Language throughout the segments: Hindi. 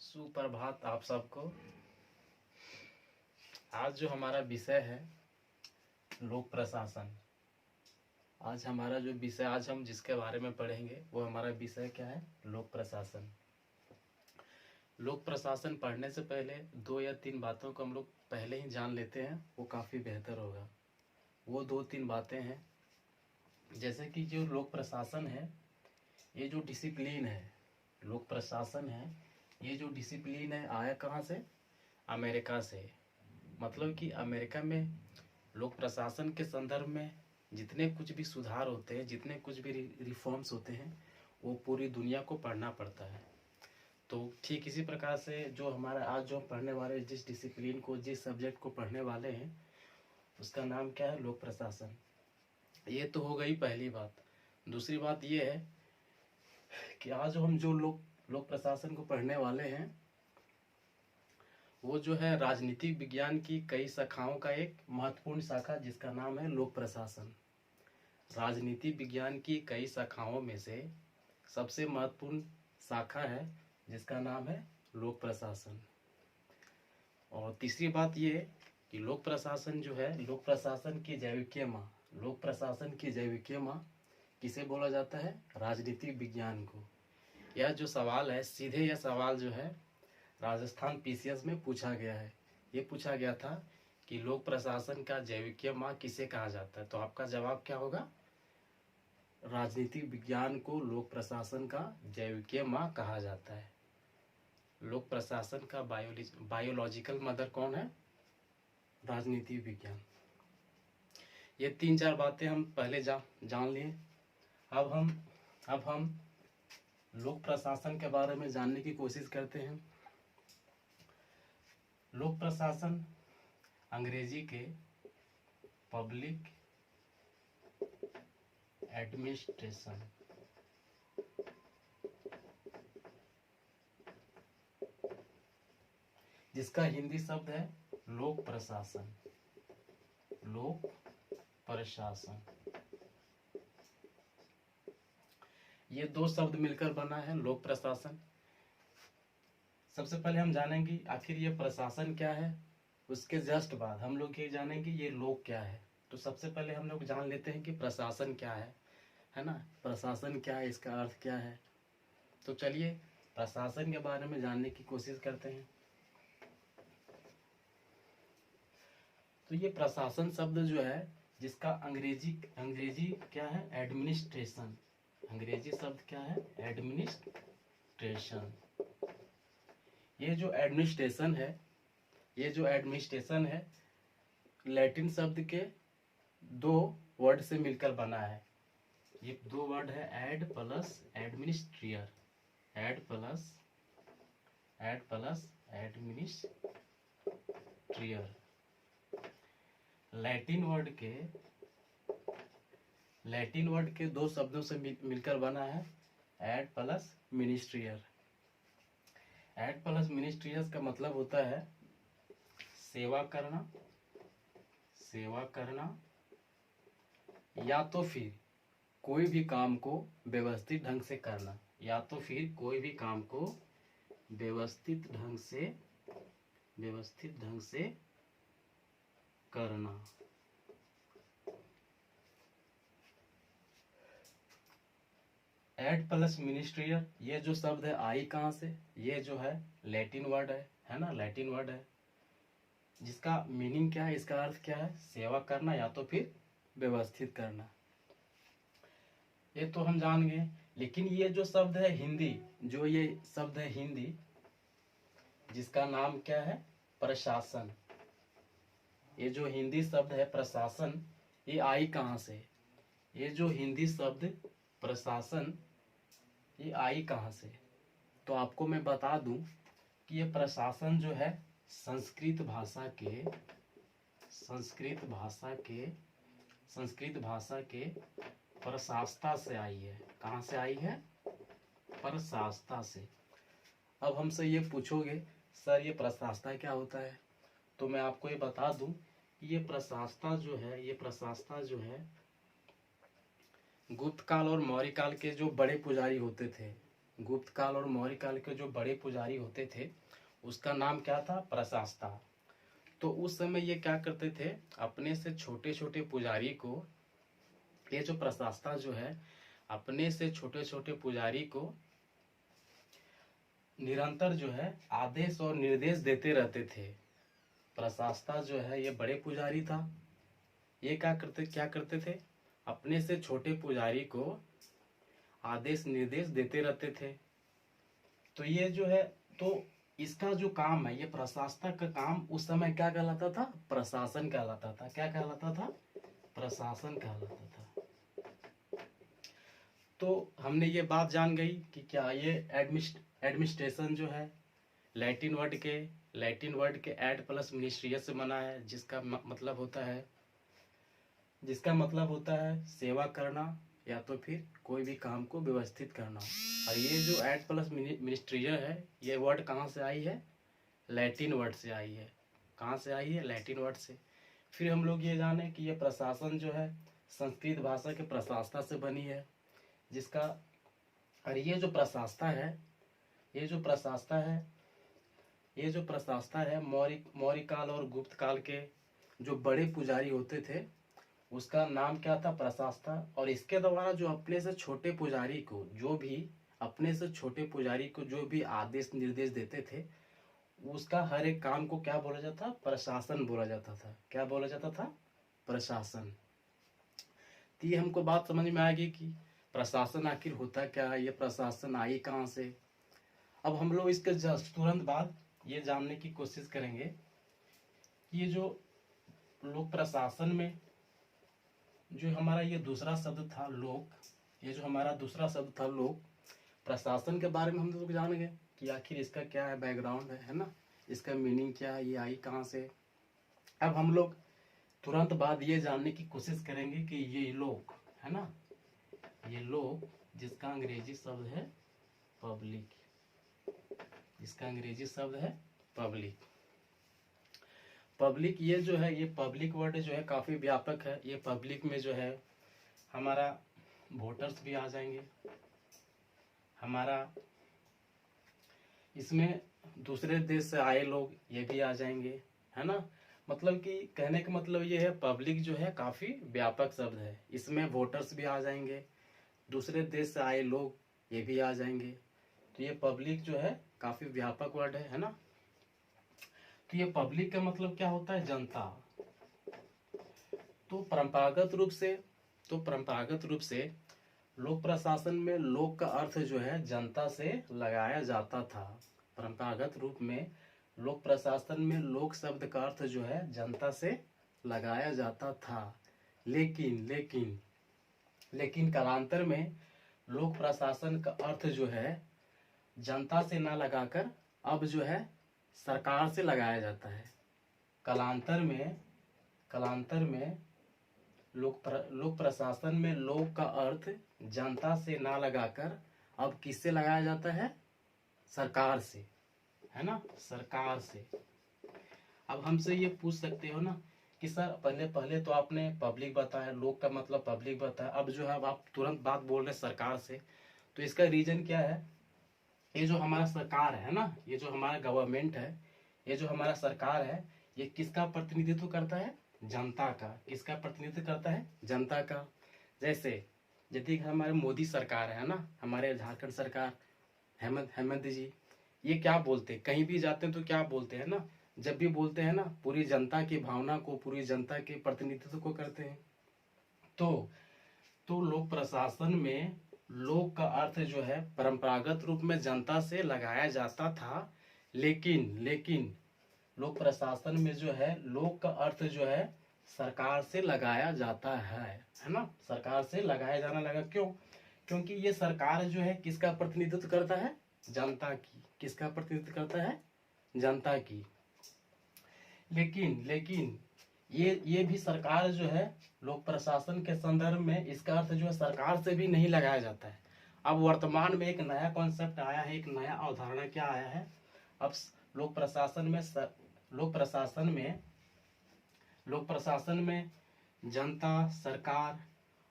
सुप्रभात आप सबको। आज जो हमारा विषय है लोक प्रशासन। आज हमारा जो विषय आज हम जिसके बारे में पढ़ेंगे वो हमारा विषय क्या है? लोक प्रशासन। लोक प्रशासन पढ़ने से पहले 2 या 3 बातों को हम लोग पहले ही जान लेते हैं, वो काफ़ी बेहतर होगा। वो 2-3 बातें हैं, जैसे कि जो लोक प्रशासन है, ये जो डिसिप्लिन है, लोक प्रशासन है, ये जो डिसिप्लिन है आया कहाँ से? अमेरिका से। मतलब कि अमेरिका में लोक प्रशासन के संदर्भ में जितने कुछ भी सुधार होते हैं, जितने कुछ भी रिफॉर्म्स होते हैं, वो पूरी दुनिया को पढ़ना पड़ता है। तो ठीक इसी प्रकार से जो हमारा आज जो हम पढ़ने वाले जिस डिसिप्लिन को, जिस सब्जेक्ट को पढ़ने वाले हैं, उसका नाम क्या है? लोक प्रशासन। ये तो हो गई पहली बात। दूसरी बात ये है कि आज हम जो लोक प्रशासन को पढ़ने वाले हैं, वो जो है राजनीतिक विज्ञान की कई शाखाओं का एक महत्वपूर्ण शाखा, जिसका नाम है लोक प्रशासन। राजनीतिक विज्ञान की कई शाखाओं में से सबसे महत्वपूर्ण शाखा है जिसका नाम है लोक प्रशासन। और तीसरी बात ये कि लोक प्रशासन जो है, लोक प्रशासन की जैविकीय माँ, लोक प्रशासन की जैविकीय माँ किसे बोला जाता है? राजनीतिक विज्ञान को। यह जो सवाल है, सीधे यह सवाल जो है राजस्थान पीसीएस में पूछा गया है। ये पूछा गया था कि लोक प्रशासन का जैविकीय माँ किसे कहा जाता है, तो आपका जवाब क्या होगा? राजनीतिक विज्ञान को लोक प्रशासन का जैविकीय माँ कहा जाता है। लोक प्रशासन का बायोलॉजिकल मदर कौन है? राजनीतिक विज्ञान। ये 3-4 बातें हम पहले जान लिए। अब हम लोक प्रशासन के बारे में जानने की कोशिश करते हैं। लोक प्रशासन अंग्रेजी के पब्लिक एडमिनिस्ट्रेशन, जिसका हिंदी शब्द है लोक प्रशासन। लोक प्रशासन, ये 2 शब्द मिलकर बना है लोक प्रशासन। सबसे पहले हम जानेंगे आखिर ये प्रशासन क्या है, उसके जस्ट बाद हम लोग ये जानेंगे ये लोक क्या है। तो सबसे पहले हम लोग जान लेते हैं कि प्रशासन क्या है ना? प्रशासन क्या है, इसका अर्थ क्या है। तो चलिए प्रशासन के बारे में जानने की कोशिश करते हैं। तो ये प्रशासन शब्द जो है, जिसका अंग्रेजी क्या है? एडमिनिस्ट्रेशन। अंग्रेजी शब्द क्या है? एडमिनिस्ट्रेशन। ये जो एडमिनिस्ट्रेशन है लैटिन शब्द के 2 वर्ड से मिलकर बना है। ये 2 वर्ड है एड प्लस एडमिनिस्ट्रियर। एड प्लस एडमिनिस्ट्रियर। लैटिन वर्ड के 2 शब्दों से मिलकर बना है एड प्लस मिनिस्ट्रियर। एड प्लस मिनिस्ट्रियस का मतलब होता है सेवा करना या तो फिर कोई भी काम को व्यवस्थित ढंग से करना, या तो फिर कोई भी काम को व्यवस्थित ढंग से करना। एड प्लस मिनिस्ट्रियर, ये जो शब्द है आई कहाँ से? ये जो है लैटिन वर्ड है ना? लैटिन वर्ड है, जिसका मीनिंग क्या है, इसका अर्थ क्या है? सेवा करना या तो फिर व्यवस्थित करना। ये तो हम जान गए। लेकिन ये जो शब्द है हिंदी, जिसका नाम क्या है? प्रशासन। ये जो हिंदी शब्द है प्रशासन, ये आई कहाँ से? ये जो हिंदी शब्द प्रशासन, ये आई कहाँ से? तो आपको मैं बता दूं कि ये प्रशासन जो है संस्कृत भाषा के प्रशासता से आई है। कहाँ से आई है? प्रशासता से। अब हमसे ये पूछोगे सर ये प्रशासता क्या होता है, तो मैं आपको ये बता दूं कि ये प्रशासता जो है गुप्त काल और मौर्य काल के जो बड़े पुजारी होते थे, गुप्त काल और मौर्य काल के जो बड़े पुजारी होते थे उसका नाम क्या था? प्रशासता। तो उस समय ये क्या करते थे, अपने से छोटे छोटे पुजारी को, ये जो प्रशासता जो है अपने से छोटे छोटे पुजारी को निरंतर जो है आदेश और निर्देश देते रहते थे। प्रशासता जो है ये बड़े पुजारी था, ये क्या करते थे, अपने से छोटे पुजारी को आदेश निर्देश देते रहते थे। तो ये जो है, तो इसका जो काम है, ये प्रशासता का काम उस समय क्या कहलाता था? प्रशासन कहलाता था। क्या कहलाता था? प्रशासन कहलाता था। तो हमने ये बात जान गई कि क्या ये एडमिनिस्ट्रेशन जो है लैटिन वर्ड के एड प्लस मिनिस्ट्रियस से बना है, जिसका मतलब होता है सेवा करना या तो फिर कोई भी काम को व्यवस्थित करना। और ये जो एड प्लस मिनिस्ट्रियल है, ये वर्ड कहाँ से आई है? लैटिन वर्ड से आई है। कहाँ से आई है? लैटिन वर्ड से। फिर हम लोग ये जाने कि ये प्रशासन जो है संस्कृत भाषा के प्रशासता से बनी है, जिसका, और ये जो प्रशासता है मौर्य काल और गुप्त काल के जो बड़े पुजारी होते थे उसका नाम क्या था? प्रशासता। और इसके द्वारा जो अपने से छोटे पुजारी को जो भी आदेश निर्देश देते थे उसका हर एक काम को क्या बोला जाता? प्रशासन बोला जाता था। क्या बोला जाता था? प्रशासन। तो ये हमको बात समझ में आएगी कि प्रशासन आखिर होता क्या है, ये प्रशासन आई कहाँ से। अब हम लोग इसके जस्ट तुरंत बाद ये जानने की कोशिश करेंगे ये जो लोक प्रशासन में जो हमारा ये दूसरा शब्द था लोक, प्रशासन के बारे में हम लोग जान गए कि आखिर इसका क्या है बैकग्राउंड है ना, इसका मीनिंग क्या है, ये आई कहाँ से। अब हम लोग तुरंत बाद ये जानने की कोशिश करेंगे कि ये लोक है ना, ये लोक जिसका अंग्रेजी शब्द है पब्लिक, पब्लिक ये जो है, ये पब्लिक वर्ड जो है काफी व्यापक है। ये पब्लिक में जो है हमारा वोटर्स भी आ जाएंगे, हमारा इसमें दूसरे देश से आए लोग ये भी आ जाएंगे, है ना। मतलब कि कहने का मतलब ये है पब्लिक जो है काफी व्यापक शब्द है। इसमें वोटर्स भी आ जाएंगे, दूसरे देश से आए लोग ये भी आ जाएंगे। तो ये पब्लिक जो है काफी व्यापक वर्ड है ना। तो ये पब्लिक का मतलब क्या होता है? जनता। तो परंपरागत रूप से लोक प्रशासन में लोक का अर्थ जो है जनता से लगाया जाता था। परंपरागत रूप में लोक प्रशासन में लोक शब्द का अर्थ जो है जनता से लगाया जाता था। लेकिन कालांतर में लोक प्रशासन का अर्थ जो है जनता से ना लगाकर अब जो है सरकार से लगाया जाता है। कालांतर में लोक प्रशासन में लोक का अर्थ जनता से ना लगाकर अब किससे लगाया जाता है? सरकार से, है ना, सरकार से। अब हमसे ये पूछ सकते हो ना कि सर पहले तो आपने पब्लिक बताया, लोक का मतलब पब्लिक बताया, अब जो है अब आप तुरंत बात बोल रहे सरकार से। तो इसका रीजन क्या है? ये जो हमारा सरकार है ना, ये जो हमारा गवर्नमेंट है, ये जो हमारा सरकार है, ये किसका प्रतिनिधित्व करता है? जनता का। किसका प्रतिनिधित्व करता है? जनता का। जैसे यदि हमारे मोदी सरकार है ना, हमारे झारखंड सरकार, हेमंत जी, ये क्या बोलते हैं? कहीं भी जाते हैं तो क्या बोलते हैं ना, जब भी बोलते हैं ना पूरी जनता की भावना को, पूरी जनता के प्रतिनिधित्व को करते हैं। तो लोक प्रशासन में लोक का अर्थ जो है परंपरागत रूप में जनता से लगाया जाता था, लेकिन लोक प्रशासन में जो है लोक का अर्थ जो है सरकार से लगाया जाता है ना। सरकार से लगाया जाना लगा। क्यों? क्योंकि ये सरकार जो है किसका प्रतिनिधित्व करता है? जनता की। किसका प्रतिनिधित्व करता है? जनता की। लेकिन ये भी सरकार जो है लोक प्रशासन के संदर्भ में इसका अर्थ जो है सरकार से भी नहीं लगाया जाता है। अब वर्तमान में एक नया कॉन्सेप्ट आया है, एक नया अवधारणा क्या आया है? अब लोक प्रशासन में जनता, सरकार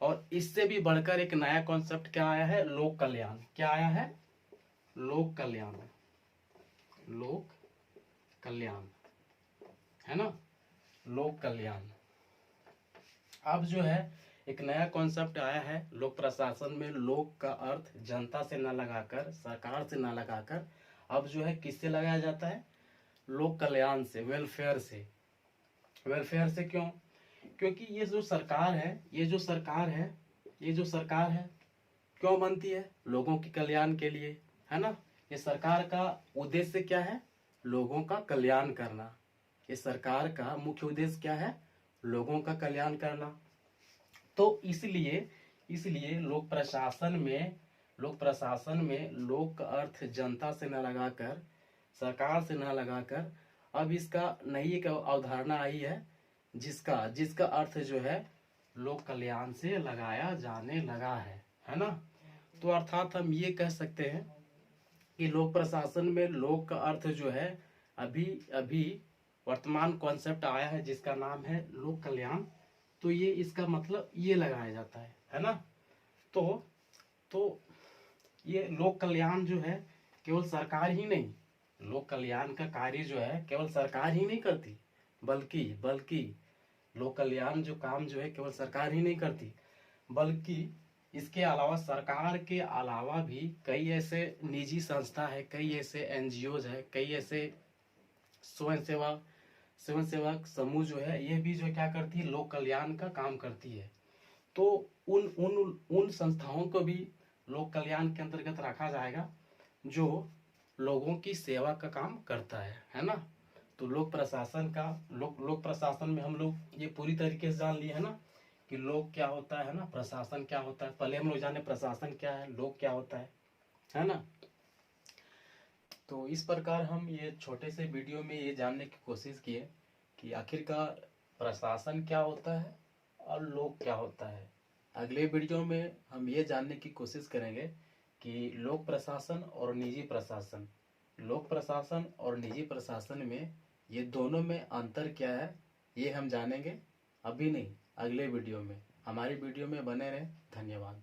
और इससे भी बढ़कर एक नया कॉन्सेप्ट क्या आया है? लोक कल्याण। क्या आया है? लोक कल्याण, लोक कल्याण, है ना, लोक कल्याण। अब जो है एक नया कॉन्सेप्ट आया है लोक प्रशासन में। लोक का अर्थ जनता से ना लगाकर, सरकार से ना लगाकर, अब जो है किससे लगाया जाता है? लोक कल्याण से, वेलफेयर से। वेलफेयर से क्यों? क्योंकि ये जो सरकार है, ये जो सरकार है क्यों बनती है? लोगों के कल्याण के लिए, है ना। ये सरकार का उद्देश्य क्या है? लोगों का कल्याण करना। ये सरकार का मुख्य उद्देश्य क्या है? लोगों का कल्याण करना। तो इसलिए लोक प्रशासन में लोक का अर्थ जनता से न लगाकर, सरकार से न लगाकर, अब इसका नई एक अवधारणा आई है जिसका अर्थ जो है लोक कल्याण से लगाया जाने लगा है ना। तो अर्थात हम ये कह सकते हैं कि लोक प्रशासन में लोक का अर्थ जो है अभी वर्तमान कॉन्सेप्ट आया है जिसका नाम है लोक कल्याण। तो ये इसका मतलब ये लगाया जाता है ना। तो ये लोक कल्याण जो है केवल सरकार ही नहीं, लोक कल्याण का कार्य जो है केवल सरकार ही नहीं करती, बल्कि लोक कल्याण जो काम जो है केवल सरकार ही नहीं करती, बल्कि इसके अलावा, सरकार के अलावा भी कई ऐसे निजी संस्था है, कई ऐसे एनजीओज है, कई ऐसे स्वयंसेवक समूह जो है, ये भी जो क्या करती है? लोक कल्याण का काम करती है। तो उन संस्थाओं को भी लोक कल्याण के अंतर्गत रखा जाएगा जो लोगों की सेवा का काम करता है ना। तो लोक प्रशासन में हम लोग ये पूरी तरीके से जान लिए है ना कि लोक क्या होता है ना, प्रशासन क्या होता है। पहले हम लोग जाने प्रशासन क्या है, लोक क्या होता है ना। तो इस प्रकार हम ये छोटे से वीडियो में ये जानने की कोशिश किए कि आखिरकार प्रशासन क्या होता है और लोक क्या होता है। अगले वीडियो में हम ये जानने की कोशिश करेंगे कि लोक प्रशासन और निजी प्रशासन, लोक प्रशासन और निजी प्रशासन में ये दोनों में अंतर क्या है, ये हम जानेंगे। अभी नहीं, अगले वीडियो में। हमारी वीडियो में बने रहें। धन्यवाद।